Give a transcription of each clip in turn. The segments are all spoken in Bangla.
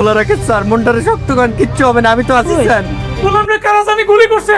বলে রাখেন স্যার, মনটারে শক্ত করেন, কিচ্ছু হবে না, আমি তো আছি স্যার। গোলামরে কারা জানি গুলি করছে।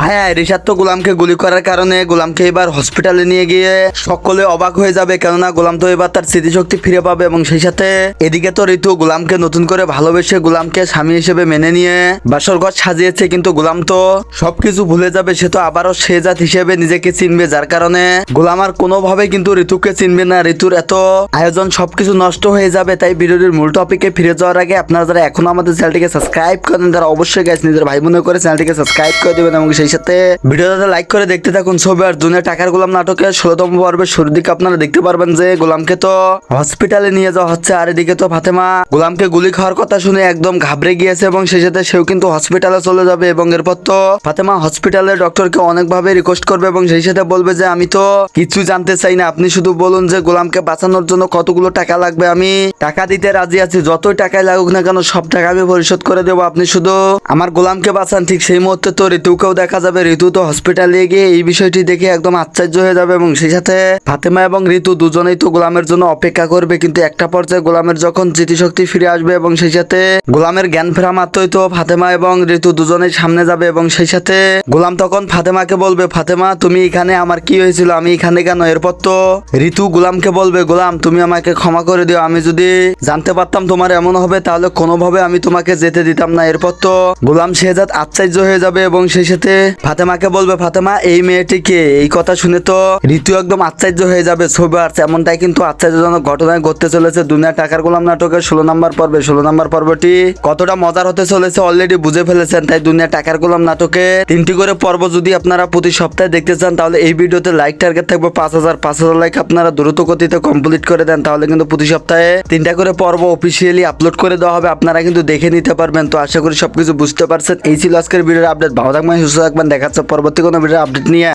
হ্যাঁ, রিশাদ তো গোলামকে গুলি করার কারণে গোলামকে এবার হসপিটালে নিয়ে গিয়ে সকলে অবাক হয়ে যাবে, কেননা গোলাম তো এবার তার স্মৃতিশক্তি ফিরে পাবে এবং সেই সাথে এদিকে তো ঋতু গোলামকে নতুন করে ভালোবেসে গোলামকে স্বামী হিসেবে মেনে নিয়ে বাসরঘর সাজিয়েছে, কিন্তু গোলাম তো সবকিছু ভুলে যাবে। সে তো আবারও শেহজাদ হিসেবে নিজেকে চিনবে, যার কারণে গোলাম আর কোনোভাবে কিন্তু ঋতুকে চিনবে না। ঋতুর এত আয়োজন সবকিছু নষ্ট হয়ে যাবে। তাই ভিডিওটির মূল টপিকে ফিরে যাওয়ার আগে আপনারা যারা এখনো আমাদের চ্যানেলটিকে সাবস্ক্রাইব করেন, তারা অবশ্যই গাইস নিজের ভাই বোনের করে চ্যানেলটিকে সাবস্ক্রাইব করে দেবেন এবং সেই সাথে ভিডিওটা লাইক করে দেখতে থাকুন। ছবি আর দুনিয়া টাকার গোলাম নাটকের 16তম পর্বের শুরুর দিকে আপনারা দেখতে পারবেন যে গোলামকে তো হসপিটালে নিয়ে যাওয়া হচ্ছে, আর এদিকে তো ফাতেমা গোলামকে গুলি খাওয়ার কথা শুনে একদম ঘাবড়ে গিয়েছে এবং সেই সাথে সেও কিন্তু হসপিটালে চলে যাবে এবং এরপর তো ফাতেমা হসপিটালের ডক্টরকে অনেকভাবে রিকোয়েস্ট করবে এবং সেই সাথে বলবে যে আমি তো কিছু জানতে চাই না, আপনি শুধু বলুন যে গোলামকে বাঁচানোর জন্য কতগুলো টাকা লাগবে, আমি টাকা দিতে রাজি আছি, যতই টাকায় লাগুক না কেন সব টাকা আমি পরিশোধ করে দেবো, আপনি শুধু আমার গোলামকে বাঁচান। ঠিক সেই মুহূর্তে তো ঋতুকেও দেখা যাবে। ঋতু তো হসপিটালে গিয়ে এই বিষয়টি দেখে একদম আশ্চর্য হয়ে যাবে এবং সেই সাথে ফাতেমা এবং ঋতু দুজনেই তো গোলামের জন্য অপেক্ষা করবে, কিন্তু একটা পর্যায়ে গোলামের যখন স্মৃতিশক্তি ফিরে আসবে এবং সেই সাথে গোলামের জ্ঞান ফেরা মাত্রই তো ফাতেমা এবং ঋতু দুজনেই সামনে যাবে এবং সেই সাথে গোলাম তখন ফাতেমাকে বলবে, ফাতেমা তুমি এখানে, আমার কি হয়েছিল, আমি এখানে কেন? এরপর তো ঋতু গোলামকে বলবে, গোলাম তুমি আমাকে ক্ষমা করে দিও, আমি যদি জানতে পারতাম তোমার এমন হবে তাহলে কোনোভাবে আমি তোমাকে যেতে দিতাম না। এরপর তো গোলাম শেহজাদ আশ্চর্য হয়ে যাবে এবং সেই সাথে ফাতেমাকে বলবে, ফাতেমা এই মেয়েটিকে? এই কথা শুনে তো ঋতু একদম আশ্চর্য হয়ে যাবে। ছবি আর এমনটাই কিন্তু আশ্চর্যজনক ঘটনায় ঘটতে চলেছে দুনিয়া টাকার গোলাম নাটকের 16 নম্বর পর্বে। 16 নম্বর পর্বটি কতটা মজার হতে চলেছে অলরেডি বুঝে ফেলেছেন। তাই দুনিয়া টাকার গোলাম নাটকে 3টি করে পর্ব যদি আপনারা প্রতি সপ্তাহে দেখতে চান তাহলে এই ভিডিওতে লাইক টার্গেট থাকবে 5000 লাইক আপনারা দ্রুত গতিতে কমপ্লিট করে দেন, তাহলে কিন্তু প্রতি সপ্তাহে 3টা করে পর্ব অফিসিয়ালি আপলোড করে দেওয়া হবে, আপনারা কিন্তু দেখে নিতে পারবেন। তো আশা করি সবকিছু বুঝতে পারছেন। এই ছিল আজকের ভিডিওর আপডেট। ভালো থাকবেন, সুস্থ থাকবেন, দেখা হচ্ছে পরবর্তী কোনো ভিডিওর আপডেট নিয়ে।